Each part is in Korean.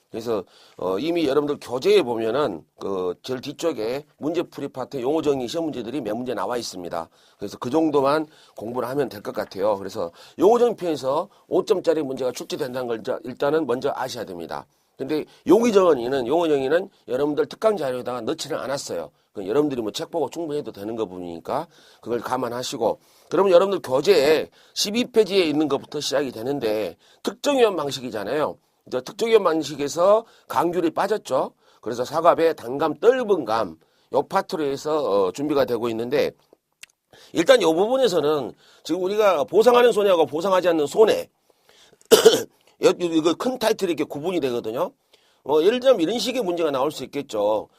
그래서 이미 여러분들 교재에 보면은 그 제일 뒤쪽에 문제풀이 파트 용어 정의 시험 문제들이 몇 문제 나와 있습니다. 그래서 그 정도만 공부를 하면 될 것 같아요. 그래서 용어 정의 편에서 5점짜리 문제가 출제된다는 걸 일단은 먼저 아셔야 됩니다. 근데 용어 정의는 여러분들 특강 자료에다가 넣지는 않았어요. 여러분들이 뭐 책 보고 충분히 해도 되는 거 부분이니까 그걸 감안하시고, 그러면 여러분들 교재에 12페이지에 있는 것부터 시작이 되는데 특정위원 방식이잖아요. 특정위원 방식에서 강귤이 빠졌죠. 그래서 사과배, 단감, 떫은 감, 요 파트로 해서 준비가 되고 있는데, 일단 요 부분에서는 지금 우리가 보상하는 손해하고 보상하지 않는 손해, 이거 큰 타이틀이 이렇게 구분이 되거든요. 예를 들면 이런 식의 문제가 나올 수 있겠죠.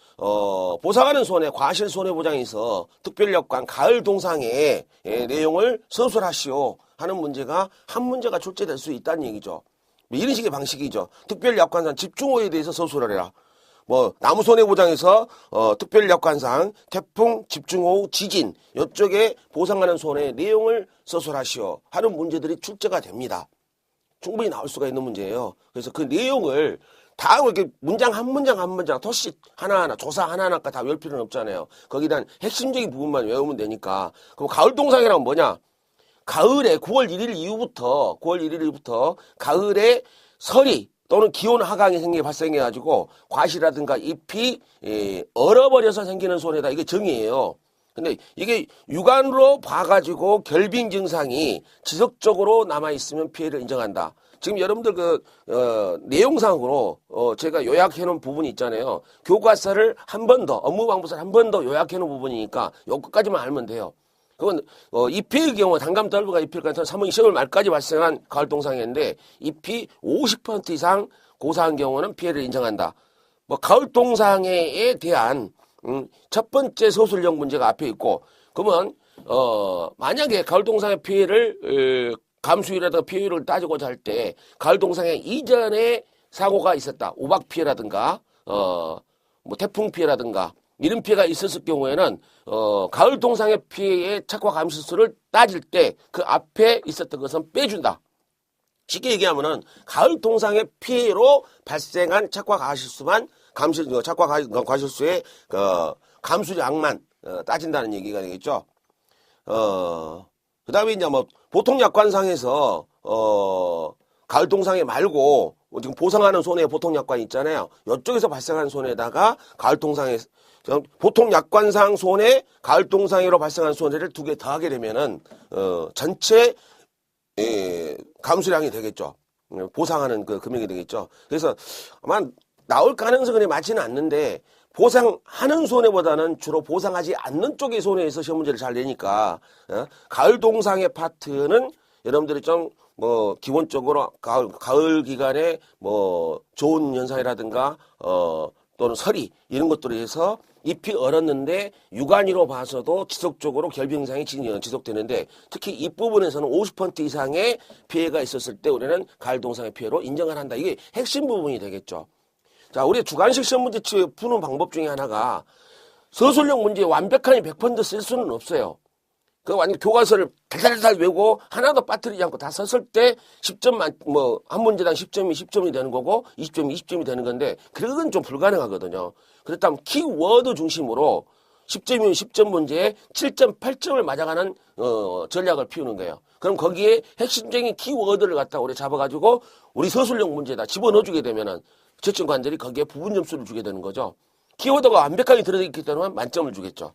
보상하는 손해, 과실 손해보장에서 특별력관 가을 동상의 내용을 서술하시오 하는 문제가 한 문제가 출제될 수 있다는 얘기죠. 이런 식의 방식이죠. 특별약관상 집중호에 대해서 서술을 해라. 나무 손해보장에서 특별약관상 태풍, 집중호우, 지진 이쪽에 보상하는 손해의 내용을 서술하시오 하는 문제들이 출제가 됩니다. 충분히 나올 수가 있는 문제예요. 그래서 그 내용을 다 이렇게 문장 한 문장 토식 하나하나 조사 하나하나가 다 외울 필요는 없잖아요. 거기에 대한 핵심적인 부분만 외우면 되니까. 그럼 가을 동상이란 뭐냐? 가을에 9월 1일 이후부터 가을에 서리 또는 기온 하강이 발생해가지고 과실이라든가 잎이 얼어버려서 생기는 손해다. 이게 정의예요. 근데 이게 육안으로 봐가지고 결빙 증상이 지속적으로 남아있으면 피해를 인정한다. 지금 여러분들 내용상으로 제가 요약해 놓은 부분이 있잖아요. 교과서를 한 번 더, 업무방부서를 한 번 더 요약해 놓은 부분이니까 요것까지만 알면 돼요. 그건 잎의 경우 단감 떫은가 잎일 가능성 3월 10월 말까지 발생한 가을 동상이었는데 잎이 50% 이상 고사한 경우는 피해를 인정한다. 가을 동상에 대한 첫 번째 서술형 문제가 앞에 있고, 그러면 만약에 가을 동상의 피해를 감수율이라든가 피해율을 따지고자 할 때 가을 동상에 이전에 사고가 있었다. 우박 피해라든가 태풍 피해라든가 이런 피해가 있었을 경우에는 가을 동상의 피해의 착과 감수수를 따질 때 그 앞에 있었던 것은 빼준다. 쉽게 얘기하면은 가을 동상의 피해로 발생한 착과 과실수만 착과 과실수의 감수량만 따진다는 얘기가 되겠죠. 그 다음에 이제 보통 약관상에서 가을 동상에 말고 지금 보상하는 손해 보통 약관 있잖아요. 이쪽에서 발생한 손해에다가 가을 동상에 보통 약관상 손해, 가을 동상으로 발생한 손해를 두 개 더하게 되면은 전체 감수량이 되겠죠. 보상하는 그 금액이 되겠죠. 그래서 아마 나올 가능성은 많지는 않는데, 보상하는 손해보다는 주로 보상하지 않는 쪽의 손해에서 시험 문제를 잘 내니까 가을 동상의 파트는 여러분들이 좀 기본적으로 가을 기간에 좋은 현상이라든가 또는 서리 이런 것들에 의해서 잎이 얼었는데 육안으로 봐서도 지속적으로 결빙 현상이 지속되는데, 특히 이 부분에서는 50% 이상의 피해가 있었을 때 우리는 가을 동상의 피해로 인정을 한다. 이게 핵심 부분이 되겠죠. 자, 우리 주관식 시험 문제 푸는 방법 중에 하나가 서술형 문제 완벽하게 100% 쓸 수는 없어요. 완전 교과서를 달달달 외우고 하나도 빠뜨리지 않고 다 썼을 때 10점 한 문제당 10점이 10점이 되는 거고 20점이 20점이 되는 건데, 그건 좀 불가능하거든요. 그렇다면 키워드 중심으로 10점이면 10점 문제에 7점, 8점을 맞아가는 전략을 피우는 거예요. 그럼 거기에 핵심적인 키워드를 갖다 우리 잡아가지고 우리 서술형 문제에다 집어넣어주게 되면은 채점관들이 거기에 부분 점수를 주게 되는 거죠. 키워드가 완벽하게 들어있기 때문에 만점을 주겠죠.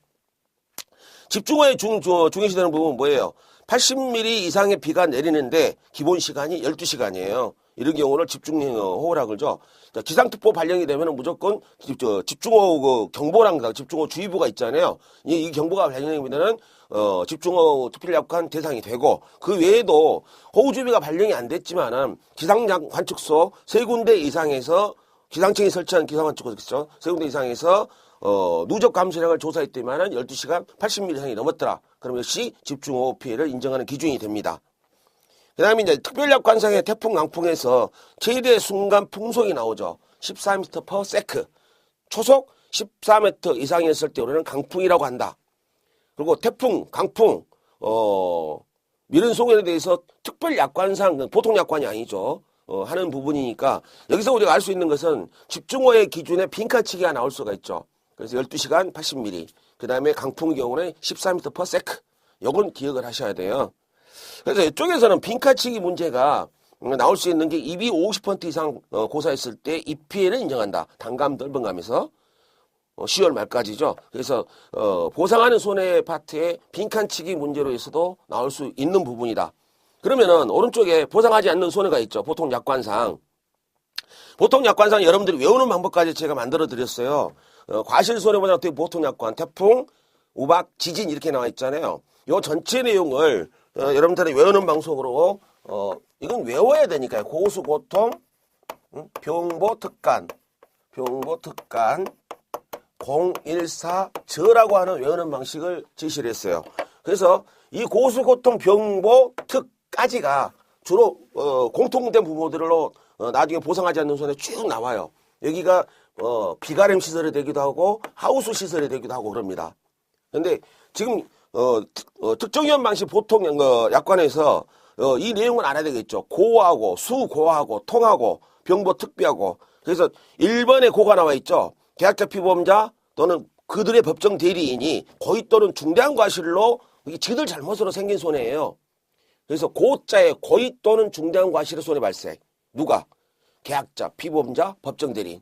집중호에 중요시되는 부분은 뭐예요? 80mm 이상의 비가 내리는데 기본 시간이 12시간이에요. 이런 경우를 집중호우라 그러죠. 기상특보 발령이 되면 무조건 집중호우 경보랑 집중호우 주의보가 있잖아요. 이 경보가 발령되면은 집중호우 특별약관 대상이 되고, 그 외에도 호우주의보가 발령이 안 됐지만은 기상관측소 3군데 이상에서 기상청이 설치한 기상관측소 세 군데 이상에서 누적 감수량을 조사했더니만은 12시간 80mm 이상이 넘었더라. 그럼 역시 집중호우 피해를 인정하는 기준이 됩니다. 그 다음에 이제 특별약관상의 태풍, 강풍에서 최대 순간 풍속이 나오죠. 14m/s. 초속 14m 이상이었을 때 우리는 강풍이라고 한다. 그리고 태풍, 강풍, 미른 송해에 대해서 특별약관상, 보통 약관이 아니죠. 하는 부분이니까 여기서 우리가 알 수 있는 것은 집중호의 기준에 빈칸치기가 나올 수가 있죠. 그래서 12시간 80mm. 그 다음에 강풍의 경우는 14m/s. 요건 기억을 하셔야 돼요. 그래서 이쪽에서는 빈칸치기 문제가 나올 수 있는 게 입이 50% 이상 고사했을 때 EPL을 인정한다. 단감 떫은감에서 10월 말까지죠. 그래서 보상하는 손해 파트의 빈칸치기 문제로 해서도 나올 수 있는 부분이다. 그러면은 오른쪽에 보상하지 않는 손해가 있죠. 보통 약관상 여러분들이 외우는 방법까지 제가 만들어 드렸어요. 과실 손해보장 보통 약관, 태풍, 우박, 지진 이렇게 나와 있잖아요. 요 전체 내용을 여러분들이 외우는 방송으로 이건 외워야 되니까요. 고수, 고통, 병보, 특간, 014 저라고 하는 외우는 방식을 제시를 했어요. 그래서 이 고수, 고통, 병보, 특까지가 주로 공통된 부분들로 나중에 보상하지 않는 손해 쭉 나와요. 여기가 비가림 시설이 되기도 하고 하우스 시설이 되기도 하고 그럽니다. 근데 지금 특정위험 방식 보통 약관에서 이 내용을 알아야 되겠죠. 고하고 수고하고 통하고 병보 특비하고. 그래서 1번에 고가 나와 있죠. 계약자 피보험자 또는 그들의 법정 대리인이 고의 또는 중대한 과실로 이게 지들 잘못으로 생긴 손해예요. 그래서 고자의 고의 또는 중대한 과실의 손해 발생. 누가? 계약자, 피보험자, 법정 대리인.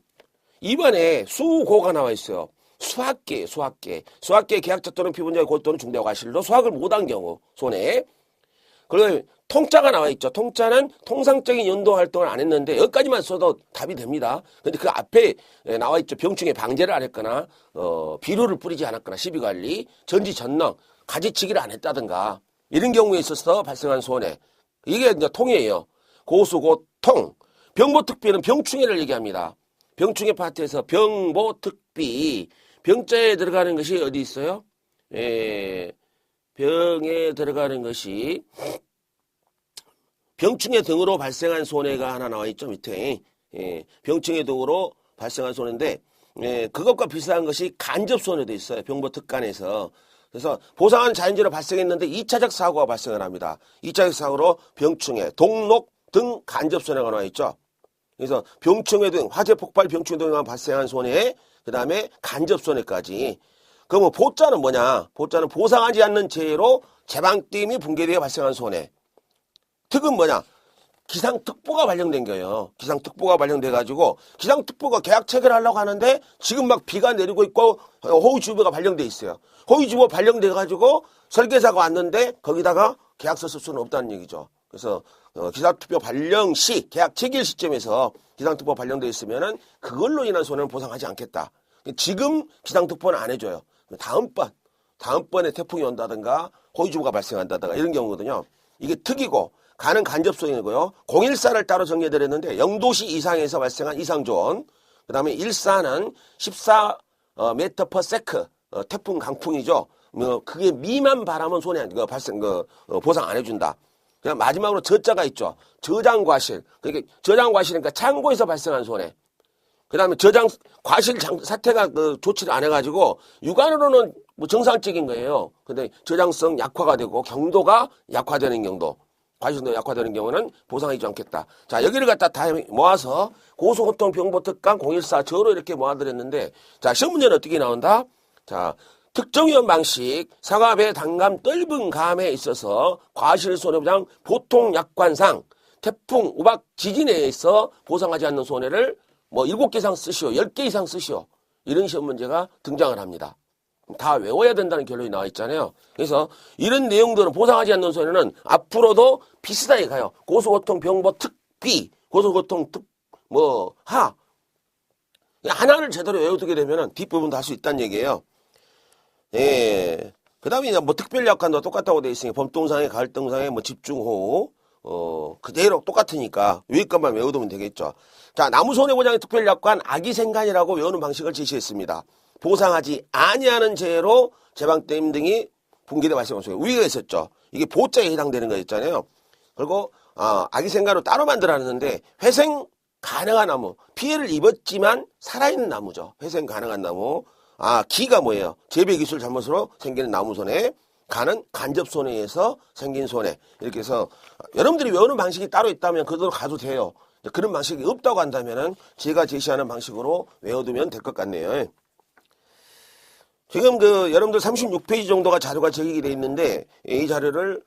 2번에 수고가 나와 있어요. 수학계 계약자 또는 피보험자의 고의 또는 중대한 과실로 수학을 못한 경우 손해. 그리고 통짜가 나와 있죠. 통짜는 통상적인 연도 활동을 안 했는데 여기까지만 써도 답이 됩니다. 근데 그 앞에 나와 있죠. 병충해 방제를 안 했거나 비료를 뿌리지 않았거나 시비관리, 전지전능, 가지치기를 안 했다든가 이런 경우에 있어서 발생한 손해. 이게 이제 통이에요. 고수고통. 병보특비는 병충해를 얘기합니다. 병충해 파트에서 병보특비. 병자에 들어가는 것이 어디 있어요? 병에 들어가는 것이 병충해 등으로 발생한 손해가 하나 나와 있죠. 밑에. 병충해 등으로 발생한 손해인데 그것과 비슷한 것이 간접손해도 있어요. 병보특간에서. 그래서 보상한 자연재해로 발생했는데 2차적 사고가 발생을 합니다. 2차적 사고로 병충해, 동록 등 간접손해가 나와 있죠. 그래서 병충해 등 화재 폭발 병충해 등에 발생한 손해, 그 다음에 간접손해까지. 그러면 보자는 뭐냐? 보자는 보상하지 않는 재해로 제방댐이 붕괴되어 발생한 손해. 특은 뭐냐? 기상특보가 발령된 거예요. 기상특보가 발령돼가지고 기상특보가 계약 체결하려고 하는데 지금 막 비가 내리고 있고 호우주의보가 발령돼 있어요. 호우주의보 발령돼가지고 설계사가 왔는데 거기다가 계약서 쓸 수는 없다는 얘기죠. 그래서 기상특보 발령 시 계약 체결 시점에서 기상특보 발령돼 있으면은 그걸로 인한 손해는 보상하지 않겠다. 지금 기상특보는 안 해줘요. 다음번에 태풍이 온다든가 호우주의보가 발생한다든가 이런 경우거든요. 이게 특이고 가는 간접손해고요. 014를 따로 정리해드렸는데 0도시 이상에서 발생한 이상조원. 그 다음에 14는 14m/s 태풍 강풍이죠. 그게 미만 바람은 손해 보상 안 해준다. 그냥 마지막으로 저자가 있죠. 저장과실. 그러니까 저장과실이니까 창고에서 발생한 손해. 그 다음에 과실 사태가 조치를 안 해가지고 육안으로는 뭐 정상적인 거예요. 근데 저장성 약화가 되고 경도가 약화되는 경도. 과실도 약화되는 경우는 보상하지 않겠다. 자, 여기를 갖다 다 모아서 고소고통 병보특강 014 저로 이렇게 모아드렸는데, 자, 시험 문제는 어떻게 나온다? 자, 특정위험 방식 상하배 단감 떫은 감에 있어서 과실손해보장 보통 약관상 태풍, 우박, 지진에 있어 보상하지 않는 손해를 뭐 7개 이상 쓰시오, 10개 이상 쓰시오. 이런 시험 문제가 등장을 합니다. 다 외워야 된다는 결론이 나와 있잖아요. 그래서 이런 내용들은 보상하지 않는 손해는 앞으로도 비슷하게 가요. 고소고통 병보 특비, 고소고통 하. 하나를 제대로 외우게 되면은 뒷부분도 할 수 있다는 얘기예요. 예. 그 다음에 이제 뭐 특별약관도 똑같다고 돼 있으니까 범동상에 가을동상에 뭐 집중호우, 그대로 똑같으니까 위에 것만 외우두면 되겠죠. 자, 나무손해보장의 특별약관 악의생간이라고 외우는 방식을 제시했습니다. 보상하지 아니하는 재해로 제방댐 등이 붕괴돼 발생한 손해. 위가 있었죠. 이게 보자에 해당되는 거 있잖아요. 그리고 악의생간으로 따로 만들어놨는데 회생 가능한 나무. 피해를 입었지만 살아있는 나무죠. 회생 가능한 나무. 기가 뭐예요? 재배기술 잘못으로 생기는 나무손해. 가는 간접손해에서 생긴 손해. 이렇게 해서 여러분들이 외우는 방식이 따로 있다면 그대로 가도 돼요. 그런 방식이 없다고 한다면은 제가 제시하는 방식으로 외워두면 될 것 같네요. 지금 여러분들 36페이지 정도가 자료가 제기가 되어 있는데 이 자료를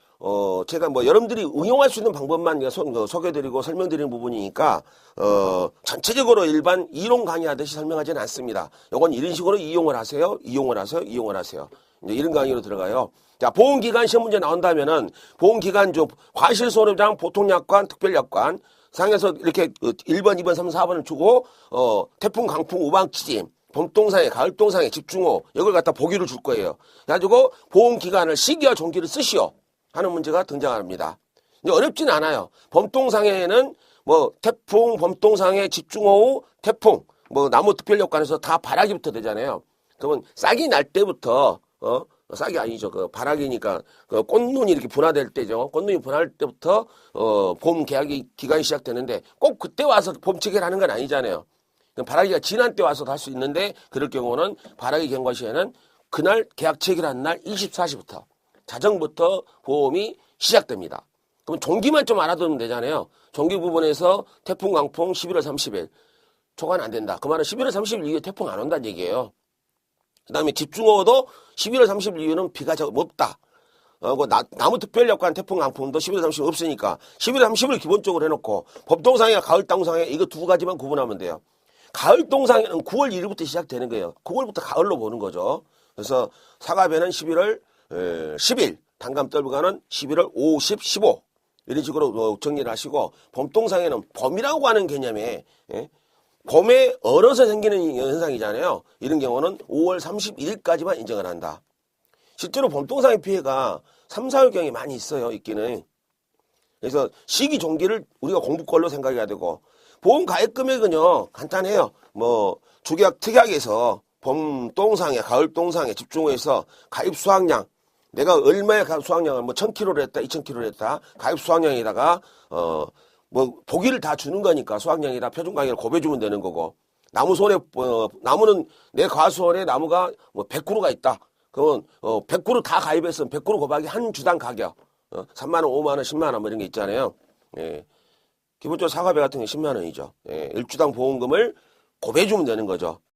제가 뭐 여러분들이 응용할 수 있는 방법만 소개해드리고 설명드리는 부분이니까 전체적으로 일반 이론 강의하듯이 설명하지는 않습니다. 요건 이런 식으로 이용을 하세요. 이용을 하세요. 이용을 하세요. 이제 이런 강의로 들어가요. 자, 보험기간 시험 문제 나온다면은 보험기간 과실손해보장 보통약관, 특별약관 상에서 이렇게 1번, 2번, 3번, 4번을 주고 태풍, 강풍, 우박지진 봄동상에, 가을동상에 집중호 이걸 갖다 보기를 줄 거예요. 그래가지고 보험기간을 시기와 종기를 쓰시오 하는 문제가 등장합니다. 어렵진 않아요. 봄동상에는 뭐 태풍, 봄동상에 집중호우, 태풍, 뭐 나무특별력관에서 다 발화기부터 되잖아요. 그러면 싹이 날 때부터 싹이 아니죠. 발화기니까 꽃눈이 이렇게 분화될 때죠. 꽃눈이 분화할 때부터 봄 계약이 기간이 시작되는데 꼭 그때 와서 봄 체결하는 건 아니잖아요. 발화기가 지난 때 와서도 할 수 있는데 그럴 경우는 발화기 경과 시에는 그날 계약 체결한 날 24시부터 자정부터 보험이 시작됩니다. 그럼 종기만 좀 알아두면 되잖아요. 종기 부분에서 태풍 강풍 11월 30일 초과는 안 된다. 그 말은 11월 30일 이후에 태풍 안 온다는 얘기예요. 그 다음에 집중호우도 11월 30일 이후는 비가 없다. 나무특별력관 태풍 강풍도 11월 30일 없으니까 11월 30일 기본적으로 해놓고 봄동상이나 가을동상에 이거 두 가지만 구분하면 돼요. 가을동상에는 9월 1일부터 시작되는 거예요. 9월부터 가을로 보는 거죠. 그래서 사과배는 11월 10일, 단감떨부가는 11월 5, 10, 15 이런 식으로 정리를 하시고 봄동상에는 봄이라고 하는 개념에 봄에 얼어서 생기는 현상이잖아요. 이런 경우는 5월 31일까지만 인정을 한다. 실제로 봄동상의 피해가 3, 4월경에 많이 있어요. 있기는. 그래서 시기 종기를 우리가 공부권로 생각해야 되고 보험 가입 금액은요 간단해요. 뭐 주계약 특약에서 봄동상에 가을동상에 집중호에서 가입 수확량 내가 얼마의 가입 수확량을 뭐 1000kg를 했다 2000kg를 했다 가입 수확량에다가 뭐 보기를 다 주는 거니까 수확량이다 표준 가격을 곱해주면 되는 거고 나무 손에 나무는 내 과수원에 나무가 뭐 100그루가 있다. 그러면 100그루 다 가입했으면 100그루 곱하기 한 주당 가격 3만 원, 5만 원, 10만 원 뭐 이런 게 있잖아요. 예. 기본적으로 사과배 같은 게 10만 원이죠. 예. 1주당 보험금을 곱해주면 되는 거죠.